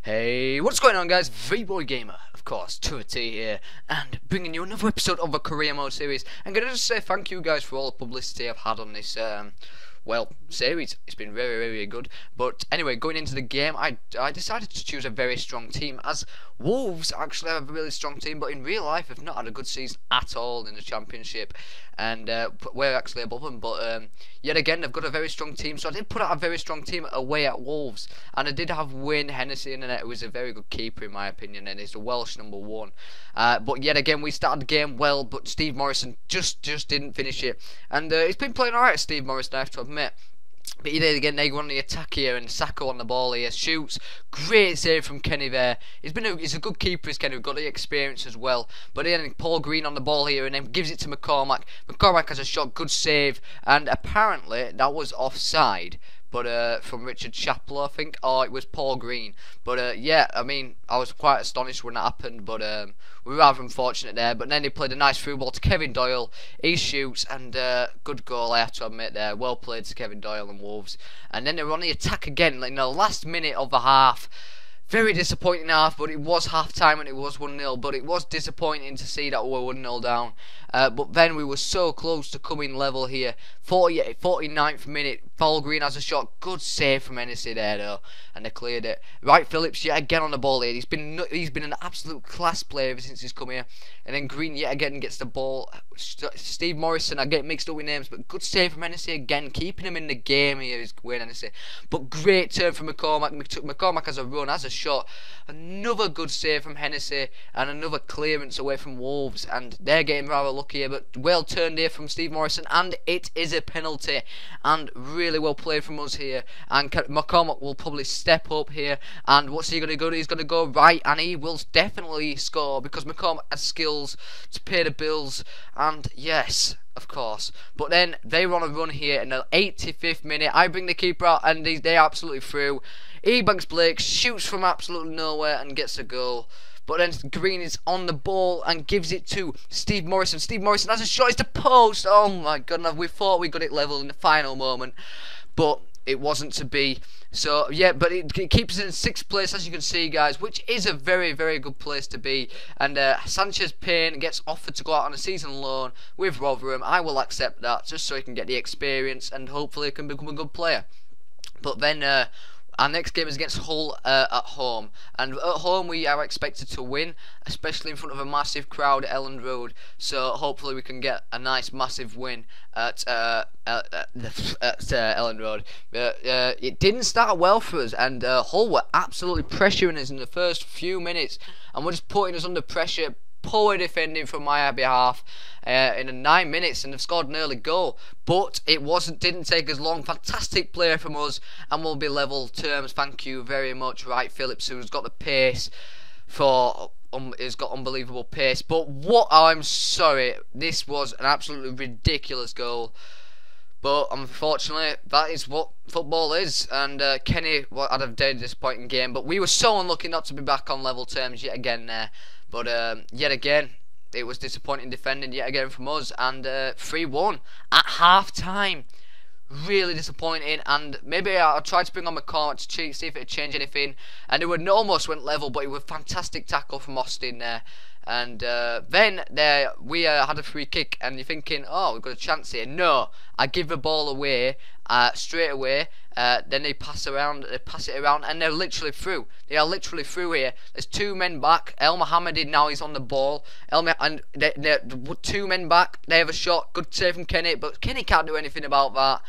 Hey, what's going on, guys? V-Boy Gamer, of course, 2T here, and bringing you another episode of a career mode series. I'm gonna just say thank you guys for all the publicity I've had on this series. It's been very, very good. But anyway, going into the game, I decided to choose a very strong team, as Wolves actually have a really strong team, but in real life have not had a good season at all in the Championship, and we're actually above them. But yet again, they've got a very strong team, so I did put out a very strong team away at Wolves, and I did have Wayne Hennessy in it, who was a very good keeper in my opinion, and he's the Welsh #1. But yet again, we started the game well, but Steve Morrison just didn't finish it, and he's been playing alright, Steve Morrison, I have to admit. But yet again, they go on the attack here, and Sacco on the ball here, shoots, great save from Kenny there. He's a good keeper, is Kenny, got the experience as well. But then Paul Green on the ball here, and then gives it to McCormack. McCormack has a shot, good save, and apparently that was offside. But from Richard Chaplow, I think, or it was Paul Green. But yeah, I mean, I was quite astonished when that happened, but we were rather unfortunate there. But then he played a nice through ball to Kevin Doyle. He shoots, and good goal, I have to admit there. Well played to Kevin Doyle and Wolves. And then they were on the attack again, like, in the last minute of the half. Very disappointing half, but it was half time and it was 1-0. But it was disappointing to see that we were 1-0 down. But then we were so close to coming level here. 49th minute, Paul Green has a shot. Good save from Hennessy there though, and they cleared it. Wright Phillips yet again on the ball here. He's been an absolute class player ever since he's come here. And then Green yet again gets the ball. Steve Morrison, I get mixed up with names, but good save from Hennessy again, keeping him in the game here is Wayne Hennessy. But great turn from McCormack. McCormack has a run, has a shot. Another good save from Hennessy, and another clearance away from Wolves, and they're getting rather lucky here, but well turned here from Steve Morrison, and it is a penalty, and really well played from us here. And McCormack will probably step up here, and what's he going to go to? He's going to go right, and he will definitely score, because McCormack has skills to pay the bills, and yes, of course. But then they run a run here in the 85th minute. I bring the keeper out, and they're absolutely through. Ebanks Blake shoots from absolutely nowhere and gets a goal. But then Green is on the ball and gives it to Steve Morrison. Steve Morrison has a shot, it's the post. Oh my goodness, we thought we got it level in the final moment, but it wasn't to be. So yeah, but it keeps us in 6th place, as you can see, guys, which is a very, very good place to be. And Sanchez Payne gets offered to go out on a season loan with Rotherham. I will accept that, just so he can get the experience and hopefully he can become a good player. But then our next game is against Hull at home, and at home we are expected to win, especially in front of a massive crowd at Elland Road. So hopefully we can get a nice massive win at Elland Road. It didn't start well for us, and Hull were absolutely pressuring us in the first few minutes, and were just putting us under pressure. Poor defending from my behalf in the 9 minutes, and they've scored an early goal, but it didn't take as long. Fantastic player from us, and we'll be level terms. Thank you very much, Wright Phillips, who's got the pace for has got unbelievable pace. But I'm sorry, this was an absolutely ridiculous goal. But unfortunately, that is what football is. And Kenny had a very disappointing game, but we were so unlucky not to be back on level terms yet again there. But yet again, it was disappointing defending yet again from us, and 3-1 at half time. Really disappointing, and maybe I'll try to bring on McCormack to see if it'd change anything. And it almost went level, but it was a fantastic tackle from Austin there. And then we had a free kick, and you're thinking, oh, we've got a chance here. No, I give the ball away straight away. Then they pass it around, and they're literally through. They are literally through here. There's 2 men back. El Mohammadi now is on the ball. And they're 2 men back. They have a shot. Good save from Kenny, but Kenny can't do anything about that.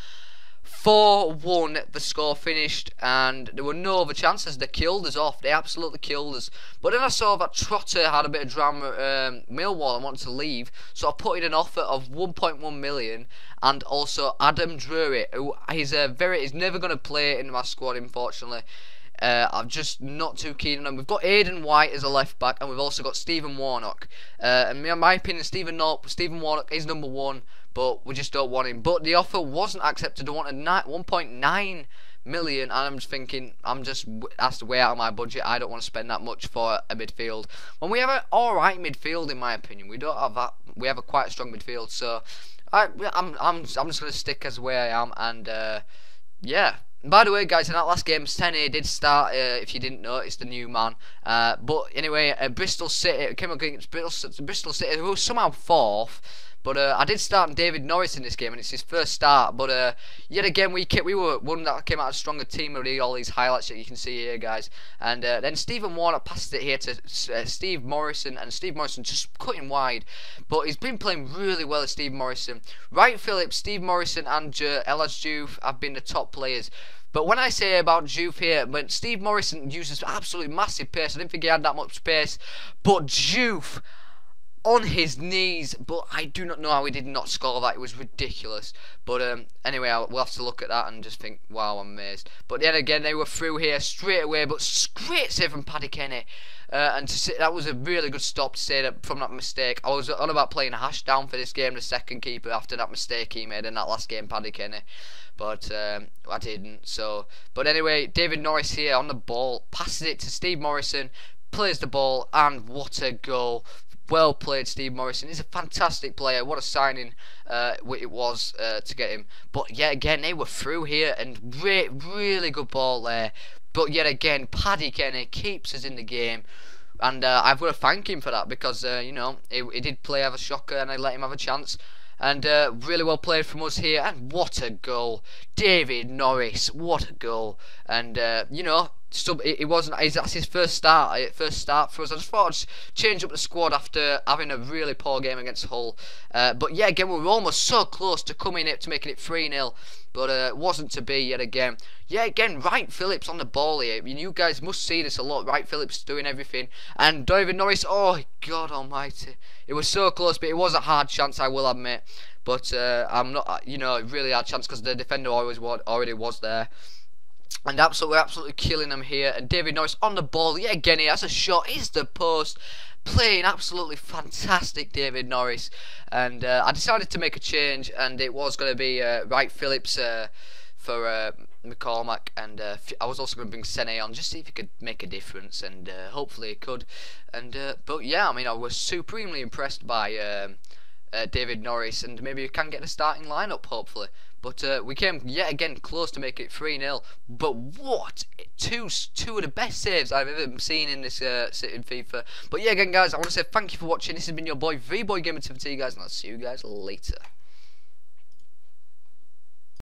4-1 the score finished, and there were no other chances. They killed us off. They absolutely killed us. But then I saw that Trotter had a bit of drama. Millwall and wanted to leave, so I put in an offer of 1.1 million, and also Adam Drury, who he's never going to play in my squad, unfortunately. I'm just not too keen on them. We've got Aidan White as a left back, and we've also got Stephen Warnock. And in my opinion, Stephen Warnock is #1, but we just don't want him. But the offer wasn't accepted. I wanted 1.9 million, and I'm just thinking, that's way out of my budget. I don't want to spend that much for a midfield when we have an alright midfield, in my opinion. We don't have that. We have a quite strong midfield, so I'm just gonna stick as where I am, and yeah. by the way, guys, in that last game, Sene did start. If you didn't know, it's the new man. But anyway, Bristol City came up against Bristol City, who was somehow fourth. But I did start David Norris in this game, and it's his first start. But yet again, we were one that came out a stronger team with all these highlights that you can see here, guys. And then Stephen Warner passed it here to Steve Morrison, and Steve Morrison just cutting wide. But he's been playing really well, Steve Morrison. Wright Phillips, Steve Morrison, and Elas Juve have been the top players. But when I say about Juve here, when Steve Morrison uses absolutely massive pace, I didn't think he had that much pace. But Juve on his knees, but I do not know how he did not score that. It was ridiculous. But anyway, we'll have to look at that and just think, wow, I'm amazed. But then again, they were through here straight away, but great save from Paddy Kenny. And that was a really good stop to say that from that mistake. I was on about playing a hash down for this game, the second keeper, after that mistake he made in that last game, Paddy Kenny. But I didn't. So, but anyway, David Norris here on the ball, passes it to Steve Morrison, plays the ball, and what a goal. Well played, Steve Morrison. He's a fantastic player. What a signing it was to get him. But yet again, they were through here, and really good ball there. But yet again, Paddy Kenny keeps us in the game. And I've got to thank him for that, because, you know, he did have a shocker, and I let him have a chance. And really well played from us here. And what a goal. David Norris, what a goal. And, you know, it wasn't. That's his first start for us. I just thought I'd change up the squad after having a really poor game against Hull. But yeah, again, we were almost so close to coming up to making it 3-0, but it wasn't to be yet again. Yeah, again, Wright Phillips on the ball here. I mean, you guys must see this a lot. Wright Phillips doing everything, and David Norris. Oh God Almighty! It was so close, but it was a hard chance, I will admit. But I'm not, you know, really hard chance because the defender already was there. And we're absolutely killing them here. And David Norris on the ball. Yeah, again, he has a shot. It's the post. Playing absolutely fantastic, David Norris. And I decided to make a change, and it was going to be Wright Phillips for McCormack. And I was also going to bring Sene on, just see if he could make a difference. And hopefully he could. And but yeah, I mean, I was supremely impressed by David Norris, and maybe you can get a starting lineup, hopefully. But we came yet again close to make it 3-0. But what two of the best saves I've ever seen in this in FIFA. But yeah, again, guys, I want to say thank you for watching. This has been your boy VBoy Gamer TV, guys, and I'll see you guys later.